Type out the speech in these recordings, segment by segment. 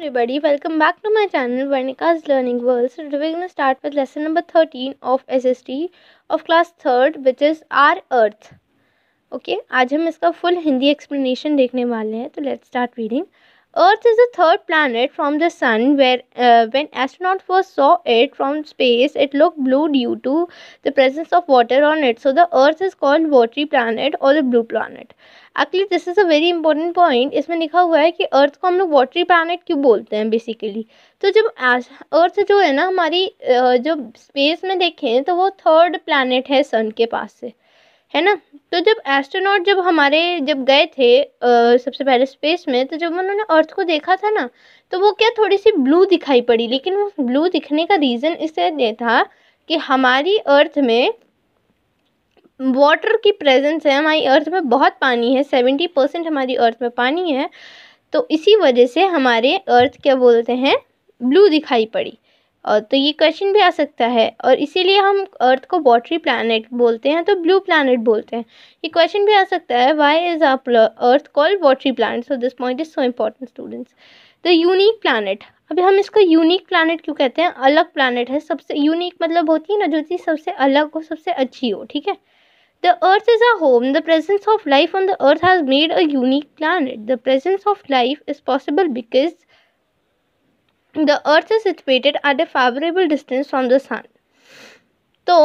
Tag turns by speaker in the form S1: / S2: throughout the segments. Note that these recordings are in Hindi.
S1: everybody, welcome back to my channel Varnika's Learning World. So today we're going to start with lesson number 13 of SST of class 3rd, which is our Earth. Okay, आज हम इसका full हिंदी explanation देखने वाले हैं. तो let's start reading. Earth is the third planet from the sun where when astronauts first saw it from space, it looked blue due to the presence of water on it. So the Earth is called watery planet or the blue planet. Actually this is a very important point. इसमें लिखा हुआ है कि अर्थ को हम लोग वाटरी प्लानट क्यों बोलते हैं बेसिकली. तो जब अर्थ जो है ना हमारी जब स्पेस में देखें तो वो थर्ड प्लानट है सन के पास से, है ना. तो जब एस्ट्रोनॉट जब गए थे सबसे पहले स्पेस में, तो जब उन्होंने अर्थ को देखा था ना, तो वो क्या थोड़ी सी ब्लू दिखाई पड़ी. लेकिन वो ब्लू दिखने का रीज़न इसलिए था कि हमारी अर्थ में वाटर की प्रेजेंस है. हमारी अर्थ में बहुत पानी है, 70% हमारी अर्थ में पानी है. तो इसी वजह से हमारे अर्थ क्या बोलते हैं, ब्लू दिखाई पड़ी. और तो ये क्वेश्चन भी आ सकता है, और इसीलिए हम अर्थ को वाटरी प्लैनेट बोलते हैं तो ब्लू प्लैनेट बोलते हैं. ये क्वेश्चन भी आ सकता है, why is earth called watery planet. So this point is so important students. The unique planet. अभी हम इसको यूनिक प्लैनेट क्यों कहते हैं, अलग प्लैनेट है. सबसे यूनिक मतलब होती है ना जो चीज़ सबसे अलग हो, सबसे अच्छी हो. ठीक है. The Earth is a home. The presence of life on the Earth has made a unique planet. The presence of life is possible because the Earth is situated at a favorable distance from the Sun. तो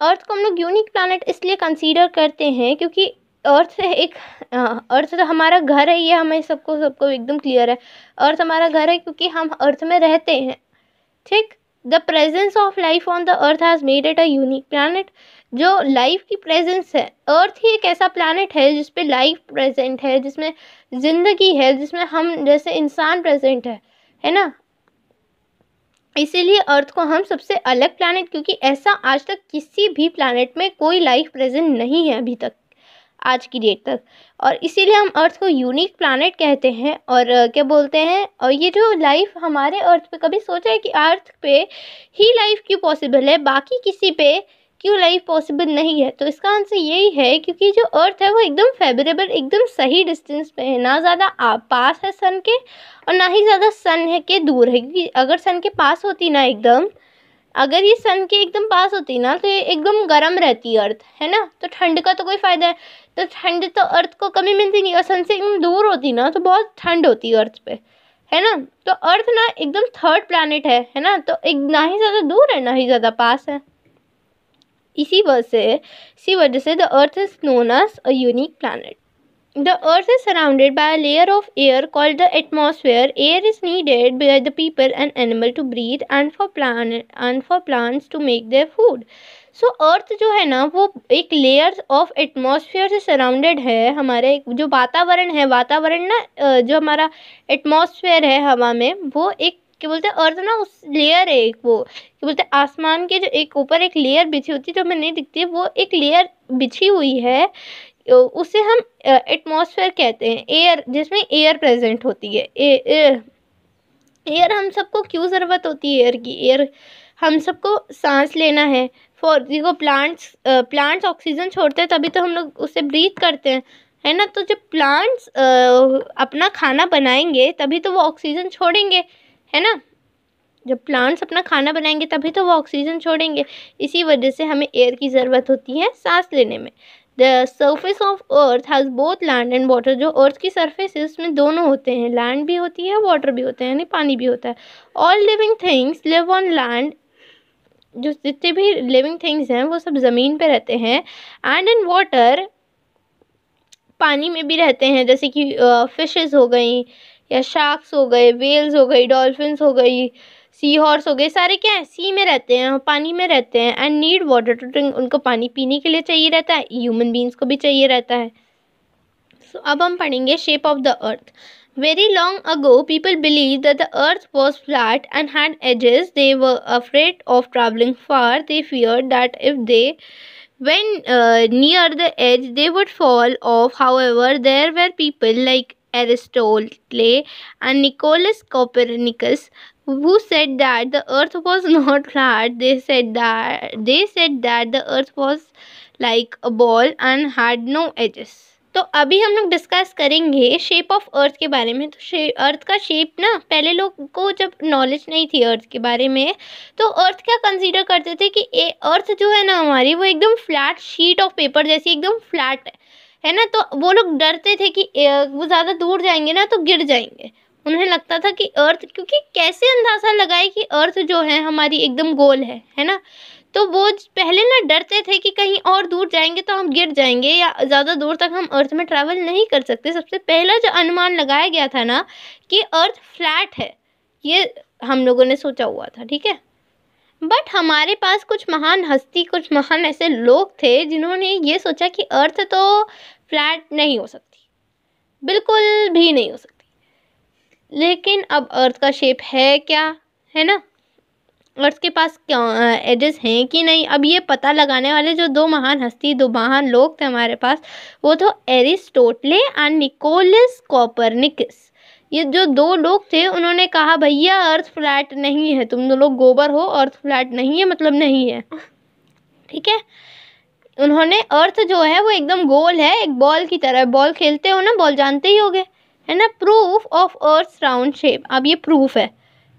S1: अर्थ को हम लोग यूनिक प्लानट इसलिए कंसीडर करते हैं क्योंकि अर्थ तो हमारा घर है. ये हमें सबको एकदम क्लियर है. अर्थ हमारा घर है क्योंकि हम अर्थ में रहते हैं. ठीक. The presence of life on the earth has made it a unique planet. जो लाइफ की प्रेजेंस है, अर्थ ही एक ऐसा प्लानट है जिसपे लाइफ प्रेजेंट है, जिसमें ज़िंदगी है, जिसमें हम जैसे इंसान प्रेजेंट है ना. इसीलिए अर्थ को हम सबसे अलग प्लानट, क्योंकि ऐसा आज तक किसी भी प्लानट में कोई लाइफ प्रेजेंट नहीं है अभी तक, आज की डेट तक. और इसीलिए हम अर्थ को यूनिक प्लानट कहते हैं. और क्या बोलते हैं, और ये जो लाइफ हमारे अर्थ पे, कभी सोचा है कि अर्थ पे ही लाइफ क्यों पॉसिबल है, बाकी किसी पे क्यों लाइफ पॉसिबल नहीं है. तो इसका आंसर यही है क्योंकि जो अर्थ है वो एकदम फेवरेबल, एकदम सही डिस्टेंस पे है. ना ज़्यादा पास है सन के और ना ही ज़्यादा सन है के दूर है. क्योंकि अगर सन के पास होती ना एकदम, अगर ये सन के एकदम पास होती ना तो ये एकदम गर्म रहती अर्थ, है ना. तो ठंड का तो कोई फ़ायदा है. तो ठंड तो अर्थ को कभी मिलती नहीं. और सन से एकदम दूर होती ना तो बहुत ठंड होती अर्थ पे, है ना. तो अर्थ ना एकदम थर्ड प्लानट है ना. तो एक ना ही ज़्यादा दूर है ना ही ज़्यादा पास है. इसी वजह से the earth is known as a unique planet. The earth is surrounded by a layer of air called the atmosphere. Air is needed by the people and animal to breathe and for plants to make their food. So earth जो है ना वो एक लेयर ऑफ एटमॉस्फेयर से सराउंडेड है. हमारे जो वातावरण ना जो हमारा एटमॉस्फेयर है हवा में, वो एक क्या बोलते हैं, अर्थ ना उस लेयर है एक, वो क्या बोलते हैं, आसमान के जो एक ऊपर एक लेयर बिछी होती है जो हमें नहीं दिखती है, वो एक लेयर बिछी हुई है. उसे हम एटमॉस्फेयर कहते हैं. एयर, जिसमें एयर प्रेजेंट होती है. एयर हम सबको क्यों ज़रूरत होती है एयर की. एयर हम सबको सांस लेना है. फॉर देखो प्लांट्स ऑक्सीजन छोड़ते हैं तभी तो हम लोग उसे ब्रीथ करते हैं, है ना. तो जब प्लांट्स अपना खाना बनाएंगे तभी तो वो ऑक्सीजन छोड़ेंगे, है ना. जब प्लांट्स अपना खाना बनाएंगे तभी तो वो ऑक्सीजन छोड़ेंगे. इसी वजह से हमें एयर की ज़रूरत होती है सांस लेने में. The surface of earth has both land and water. जो अर्थ की सरफेस है उसमें दोनों होते हैं, लैंड भी होती है, वाटर भी होता है, यानी पानी भी होता है. All living things live on land. जो जितने भी लिविंग थिंग्स हैं वो सब ज़मीन पे रहते हैं. एंड इन वाटर, पानी में भी रहते हैं, जैसे कि फिशेस हो गई, या शार्क्स हो गए, वेल्स हो गई, डॉल्फिन्स हो गई, सी हॉर्स हो गए. सारे क्या है, सी में रहते हैं, पानी में रहते हैं. And need water to drink. उनको पानी पीने के लिए चाहिए रहता है. ह्यूमन बींग्स को भी चाहिए रहता है. सो अब हम पढ़ेंगे shape of the earth. Very long ago, people believed that the earth was flat and had edges. They were afraid of traveling far. They feared that if they went near the edge, they would fall off. However, there were people like Aristotle and Nicholas Copernicus who said that the earth was not flat. They said that the earth was like a ball and had no edges. तो अभी हम लोग डिस्कस करेंगे शेप ऑफ अर्थ के बारे में। तो अर्थ का शेप ना, पहले लोग को जब नॉलेज नहीं थी अर्थ के बारे में, तो अर्थ क्या कंसीडर करते थे कि अर्थ जो है ना हमारी, वो एकदम फ्लैट शीट ऑफ पेपर जैसी एकदम फ्लैट है ना। तो वो लोग डरते थे कि वो ज़्यादा दूर जाएंगे ना तो गिर जाएंगे। उन्हें लगता था कि अर्थ, क्योंकि कैसे अंदाज़ा लगाए कि अर्थ जो है हमारी एकदम गोल है ना। तो वो पहले ना डरते थे कि कहीं और दूर जाएंगे तो हम गिर जाएंगे या ज़्यादा दूर तक हम अर्थ में ट्रैवल नहीं कर सकते। सबसे पहला जो अनुमान लगाया गया था ना कि अर्थ फ्लैट है, ये हम लोगों ने सोचा हुआ था, ठीक है। बट हमारे पास कुछ महान हस्ती, कुछ महान ऐसे लोग थे जिन्होंने ये सोचा कि अर्थ तो फ्लैट नहीं हो सकती, बिल्कुल भी नहीं हो सकती। लेकिन अब अर्थ का शेप है क्या, है ना, अर्थ के पास क्या एजेस हैं कि नहीं, अब ये पता लगाने वाले जो दो महान लोग थे हमारे पास, वो तो एरिस्टोटले एंड निकोलस कोपरनिकस। ये जो दो लोग थे उन्होंने कहा भैया अर्थ फ्लैट नहीं है, तुम लोग गोबर हो, अर्थ फ्लैट नहीं है मतलब नहीं है, ठीक है। उन्होंने अर्थ जो है वो एकदम गोल है, एक बॉल की तरह। बॉल खेलते हो ना, बॉल जानते ही होगे, है ना। Proof of earth round shape, अब ये प्रूफ है,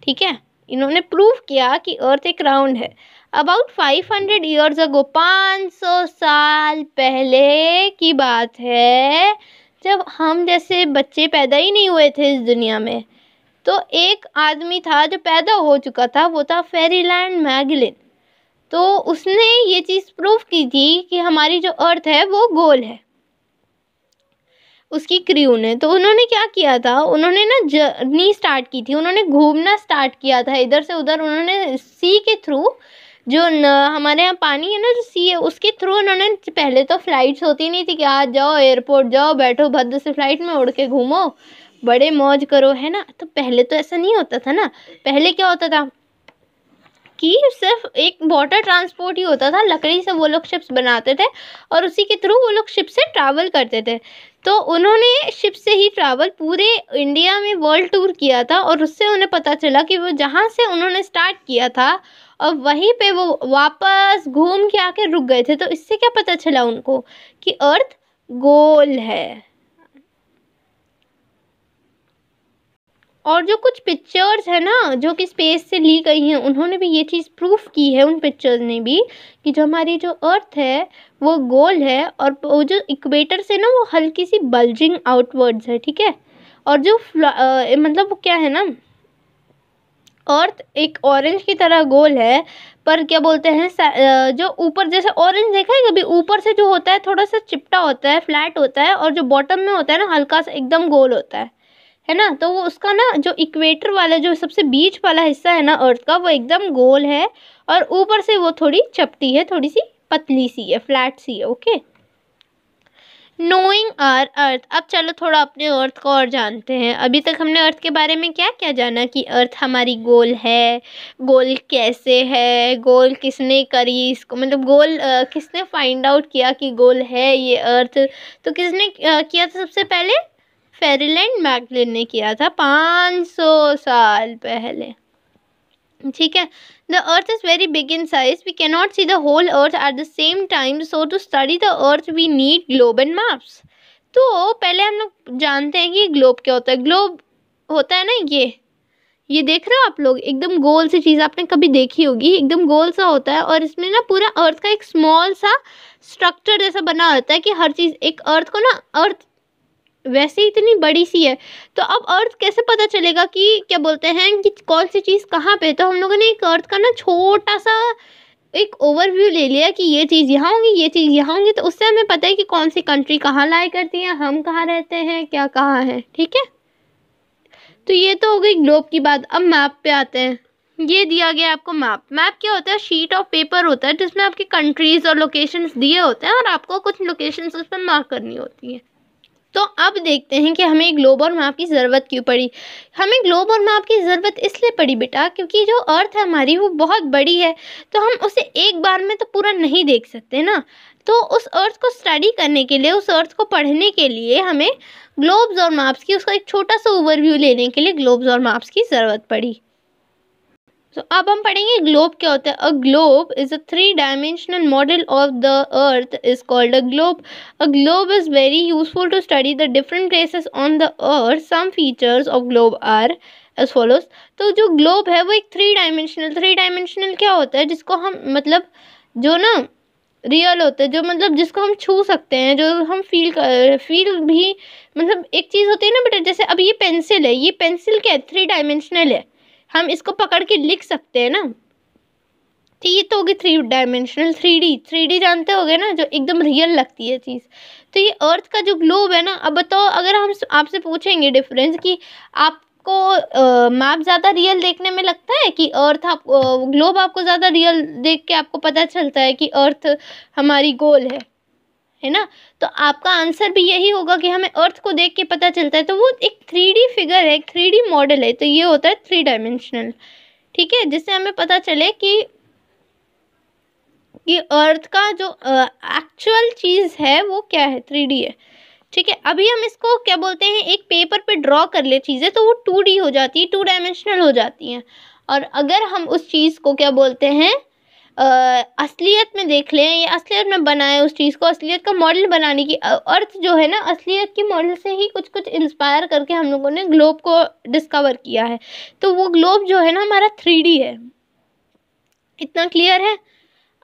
S1: ठीक है। इन्होंने प्रूफ किया कि अर्थ एक राउंड है। अबाउट 500 ईयर्स अगो, 500 साल पहले की बात है, जब हम जैसे बच्चे पैदा ही नहीं हुए थे इस दुनिया में, तो एक आदमी था जो पैदा हो चुका था, वो था फेरीलैंड मैगलिन। तो उसने ये चीज़ प्रूफ की थी कि हमारी जो अर्थ है वो गोल है, उसकी क्रू ने। तो उन्होंने क्या किया था, उन्होंने ना जर्नी स्टार्ट की थी, उन्होंने घूमना स्टार्ट किया था इधर से उधर। उन्होंने सी के थ्रू, जो हमारे यहाँ पानी है ना, जो सी है, उसके थ्रू उन्होंने, पहले तो फ्लाइट्स होती नहीं थी कि आज जाओ एयरपोर्ट जाओ, बैठो भद्र से फ्लाइट में उड़ के घूमो, बड़े मौज करो, है ना। तो पहले तो ऐसा नहीं होता था ना। पहले क्या होता था कि सिर्फ एक वाटर ट्रांसपोर्ट ही होता था, लकड़ी से वो लोग शिप्स बनाते थे और उसी के थ्रू वो लोग शिप से ट्रैवल करते थे। तो उन्होंने शिप से ही ट्रैवल पूरे इंडिया में वर्ल्ड टूर किया था, और उससे उन्हें पता चला कि वो जहाँ से उन्होंने स्टार्ट किया था और वहीं पे वो वापस घूम के आके रुक गए थे। तो इससे क्या पता चला उनको कि अर्थ गोल है। और जो कुछ पिक्चर्स है ना जो कि स्पेस से ली गई हैं, उन्होंने भी ये चीज़ प्रूफ की है, उन पिक्चर्स ने भी, कि जो हमारी जो अर्थ है वो गोल है, और वो जो इक्वेटर से ना वो हल्की सी बल्जिंग आउटवर्ड्स है, ठीक है। और जो मतलब वो क्या है ना, अर्थ एक ऑरेंज की तरह गोल है, पर क्या बोलते हैं, जो ऊपर, जैसे ऑरेंज देखा है कभी, ऊपर से जो होता है थोड़ा सा चिपटा होता है, फ्लैट होता है, और जो बॉटम में होता है ना हल्का सा एकदम गोल होता है ना। तो वो उसका ना जो इक्वेटर वाला, जो सबसे बीच वाला हिस्सा है ना अर्थ का, वो एकदम गोल है, और ऊपर से वो थोड़ी चपटी है, थोड़ी सी पतली सी है, फ्लैट सी है, ओके। नोइंग आवर अर्थ, अब चलो थोड़ा अपने अर्थ को और जानते हैं। अभी तक हमने अर्थ के बारे में क्या क्या जाना, कि अर्थ हमारी गोल है, गोल कैसे है, गोल किसने करी इसको, मतलब गोल किसने फाइंड आउट किया कि गोल है ये अर्थ। तो किसने किया था सबसे पहले, फेरीलैंड मैगलिन ने किया था 500 साल पहले, ठीक है। The earth is very big in size, we can not see the whole earth at the same time, so to study the earth we need globe and maps. तो पहले हम लोग जानते हैं कि ग्लोब क्या होता है। ग्लोब होता है ना, ये देख रहे हो आप लोग, एकदम गोल सी चीज़ आपने कभी देखी होगी, एकदम गोल सा होता है, और इसमें ना पूरा अर्थ का एक स्मॉल सा स्ट्रक्चर जैसा बना होता है कि हर चीज़, एक अर्थ को ना, अर्थ वैसे इतनी बड़ी सी है, तो अब अर्थ कैसे पता चलेगा कि क्या बोलते हैं कि कौन सी चीज़ कहाँ पे। तो हम लोगों ने एक अर्थ का ना छोटा सा एक ओवरव्यू ले लिया कि ये चीज़ यहाँ होंगी, ये चीज़ यहाँ होंगी, तो उससे हमें पता है कि कौन सी कंट्री कहाँ लाई करती है, हम कहाँ रहते हैं, क्या कहाँ है, ठीक है। तो ये तो हो गई ग्लोब की बात। अब मैप पे आते हैं। ये दिया गया आपको मैप। मैप क्या होता है, शीट ऑफ पेपर होता है जिसमें आपकी कंट्रीज़ और लोकेशंस दिए होते हैं, और आपको कुछ लोकेशंस उस पर मार्क करनी होती है। तो अब देखते हैं कि हमें ग्लोब और मैप की ज़रूरत क्यों पड़ी। हमें ग्लोब और मैप की ज़रूरत इसलिए पड़ी बेटा, क्योंकि जो अर्थ है हमारी वो बहुत बड़ी है, तो हम उसे एक बार में तो पूरा नहीं देख सकते ना। तो उस अर्थ को स्टडी करने के लिए, उस अर्थ को पढ़ने के लिए हमें ग्लोब्स और मैप्स की, उसका एक छोटा सा ओवरव्यू लेने के लिए ग्लोब्स और मैप्स की ज़रूरत पड़ी। अब हम पढ़ेंगे ग्लोब क्या होता है। अ ग्लोब इज अ 3 dimensional model of the earth is called a globe. A globe is very useful to study the different places on the earth. Some features of globe are as follows. तो जो ग्लोब है वो एक थ्री डायमेंशनल क्या होता है, जिसको हम मतलब जो ना रियल होता है, जो मतलब जिसको हम छू सकते हैं, जो हम फील भी, मतलब एक चीज़ होती है ना बेटा, जैसे अब ये पेंसिल है, ये पेंसिल क्या है, 3 डायमेंशनल है, हम इसको पकड़ के लिख सकते हैं ना। तो ये तो होगी 3 डायमेंशनल। थ्री डी जानते होगे ना, जो एकदम रियल लगती है चीज़। तो ये अर्थ का जो ग्लोब है ना, अब बताओ अगर हम आपसे पूछेंगे डिफरेंस कि आपको मैप ज़्यादा रियल देखने में लगता है कि अर्थ, आप ग्लोब आपको ज़्यादा रियल देख के आपको पता चलता है कि अर्थ हमारी गोल है ना। तो आपका आंसर भी यही होगा कि हमें अर्थ को देख के पता चलता है। तो वो एक 3D फिगर है, एक 3D मॉडल है, तो ये होता है 3 डायमेंशनल। ठीक है, जिससे हमें पता चले कि अर्थ का जो एक्चुअल चीज़ है वो क्या है, 3D है। ठीक है, अभी हम इसको क्या बोलते हैं, एक पेपर पे ड्रॉ कर ले चीज़ें तो वो 2D हो जाती है, 2 डायमेंशनल हो जाती हैं। और अगर हम उस चीज़ को क्या बोलते हैं, असलियत में देख लें या असलियत में बनाए उस चीज़ को, असलियत का मॉडल बनाने की, अर्थ जो है ना असलियत की मॉडल से ही कुछ कुछ इंस्पायर करके हम लोगों ने ग्लोब को डिस्कवर किया है। तो वो ग्लोब जो है ना हमारा 3D है। इतना क्लियर है।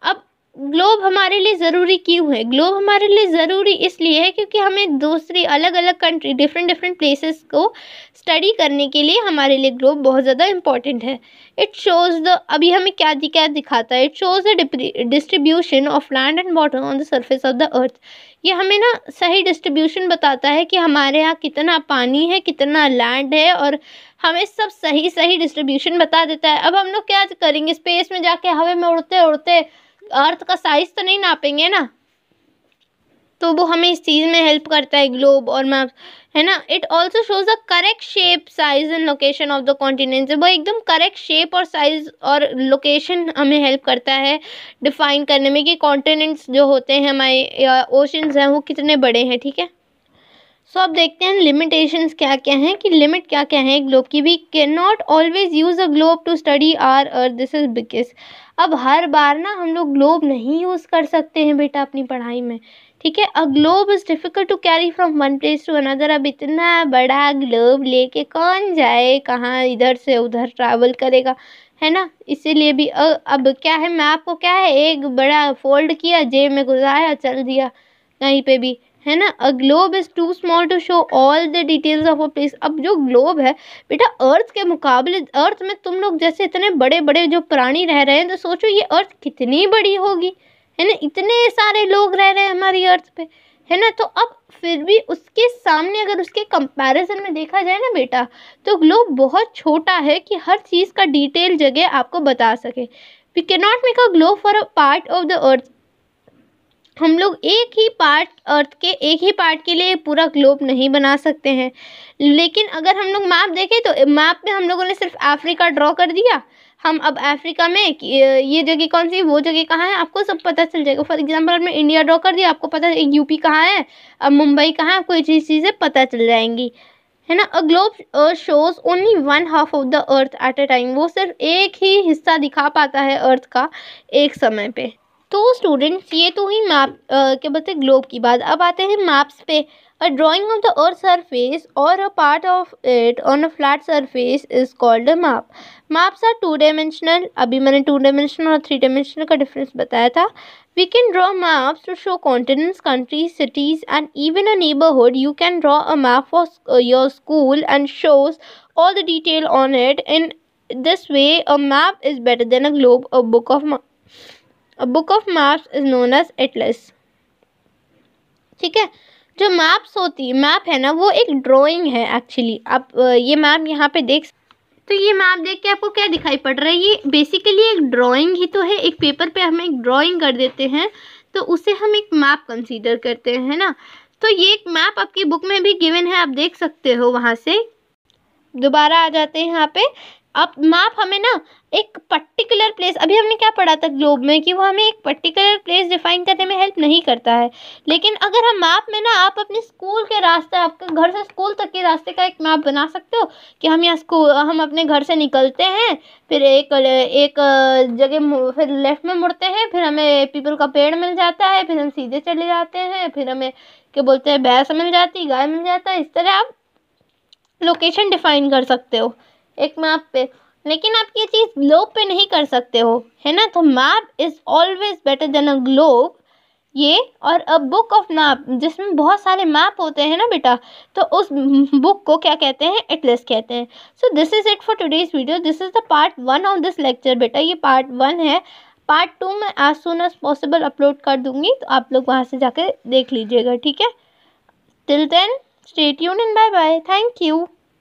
S1: अब ग्लोब हमारे लिए ज़रूरी क्यों है? ग्लोब हमारे लिए ज़रूरी इसलिए है क्योंकि हमें दूसरी अलग अलग कंट्री, डिफरेंट डिफरेंट प्लेसेस को स्टडी करने के लिए हमारे लिए ग्लोब बहुत ज़्यादा इम्पॉर्टेंट है। इट शोज़ द, अभी हमें क्या दिखाता है, it shows the distribution of land and water on the surface of the अर्थ। ये हमें ना सही डिस्ट्रीब्यूशन बताता है कि हमारे यहाँ कितना पानी है, कितना लैंड है, और हमें सब सही सही डिस्ट्रीब्यूशन बता देता है। अब हम लोग क्या करेंगे, स्पेस में जाके हवा में उड़ते उड़ते अर्थ का साइज तो नहीं नापेंगे ना। तो वो हमें इस चीज़ में हेल्प करता है ग्लोब और मैप, है ना। It also shows the correct shape, size and location of the continents. वो एकदम करेक्ट शेप और साइज और लोकेशन हमें हेल्प करता है डिफाइन करने में कि कॉन्टिनेंट्स जो होते हैं हमारे, ओशंस हैं, वो कितने बड़े हैं। ठीक है, सो अब देखते हैं लिमिटेशंस क्या क्या हैं, कि लिमिट क्या क्या है ग्लोब की। We can not always use a globe to study our earth, this is because. अब हर बार ना हम लोग ग्लोब नहीं यूज़ कर सकते हैं बेटा अपनी पढ़ाई में। ठीक है, a globe is difficult to carry from one place to another. अब इतना बड़ा ग्लोब लेके कौन जाए, कहाँ इधर से उधर ट्रैवल करेगा, है ना। इसीलिए भी अब क्या है, मैप को क्या है, एक बड़ा फोल्ड किया, जेब में घुसाया, चल दिया कहीं पे भी, है ना। A globe is too small to show all the details of a place. अब जो ग्लोब है बेटा, अर्थ के मुकाबले, अर्थ में तुम लोग जैसे इतने बड़े बड़े जो प्राणी रह रहे हैं, तो सोचो ये अर्थ कितनी बड़ी होगी, है ना। इतने सारे लोग रह रहे हैं हमारी अर्थ पे, है ना। तो अब फिर भी उसके सामने अगर उसके कंपैरिजन में देखा जाए ना बेटा, तो ग्लोब बहुत छोटा है कि हर चीज़ का डिटेल जगह आपको बता सके। We can not make a globe for a part of the earth. हम लोग एक ही पार्ट, अर्थ के एक ही पार्ट के लिए पूरा ग्लोब नहीं बना सकते हैं। लेकिन अगर हम लोग मैप देखें तो मैप में हम लोगों ने सिर्फ अफ्रीका ड्रॉ कर दिया, हम अब अफ्रीका में ये जगह कौन सी, वो जगह कहाँ है, आपको सब पता चल जाएगा। फॉर एग्जांपल हमने इंडिया ड्रॉ कर दिया, आपको पता है यूपी कहाँ है, अब मुंबई कहाँ है, आपको ये चीज़ें पता चल जाएंगी, है ना। A globe shows only 1/2 of the earth at a time. वो सिर्फ एक ही हिस्सा दिखा पाता है अर्थ का एक समय पे। तो स्टूडेंट्स ये तो हुई मैप, क्या बोलते हैं, ग्लोब की बात। अब आते हैं मैप्स पे। A drawing of the earth surface और a part of it on a flat surface is called a map. Maps are 2 dimensional. अभी मैंने 2 डायमेंशनल और 3 डायमेंशनल का डिफरेंस बताया था। We can draw maps to show continents, countries, cities and even a neighbourhood. You can draw a map for your school and shows all the detail on it. In this way a map is better than a globe. A book of maps is known as atlas। ठीक है, जो मैप्स होती है, मैप है ना, वो एक ड्राइंग है एक्चुअली। आप ये मैप यहाँ पे देख, तो ये मैप देख के आपको क्या दिखाई पड़ रहा है, ये बेसिकली एक ड्राइंग ही तो है। एक पेपर पे हम एक ड्राइंग कर देते हैं तो उसे हम एक मैप कंसीडर करते हैं, है ना। तो ये एक मैप आपकी बुक में भी गिवन है, आप देख सकते हो। वहाँ से दोबारा आ जाते हैं यहाँ पे अब मैप हमें ना एक पर्टिकुलर प्लेस, अभी हमने क्या पढ़ा था ग्लोब में कि वो हमें एक पर्टिकुलर प्लेस डिफाइन करने में हेल्प नहीं करता है। लेकिन अगर हम मैप में ना, आप अपने स्कूल के रास्ते, आपके घर से स्कूल तक के रास्ते का एक मैप बना सकते हो कि हम अपने घर से निकलते हैं, फिर एक जगह फिर लेफ्ट में मुड़ते हैं, फिर हमें पीपल का पेड़ मिल जाता है, फिर हम सीधे चले जाते हैं, फिर हमें क्या बोलते हैं, भैंस मिल जाती, गाय मिल जाता है। इस तरह आप लोकेशन डिफाइन कर सकते हो एक मैप पे। लेकिन आप ये चीज़ ग्लोब पे नहीं कर सकते हो, है ना। तो map is always better than a globe. ये और अ बुक ऑफ मैप, जिसमें बहुत सारे मैप होते हैं ना बेटा, तो उस बुक को क्या कहते हैं, एटलस कहते हैं। So this is it for today's video. This is the part 1 of this lecture बेटा, ये पार्ट 1 है। पार्ट 2 मैं as soon as possible upload कर दूंगी, तो आप लोग वहाँ से जाकर देख लीजिएगा, ठीक है। Till then, stay tuned and bye bye. Thank you.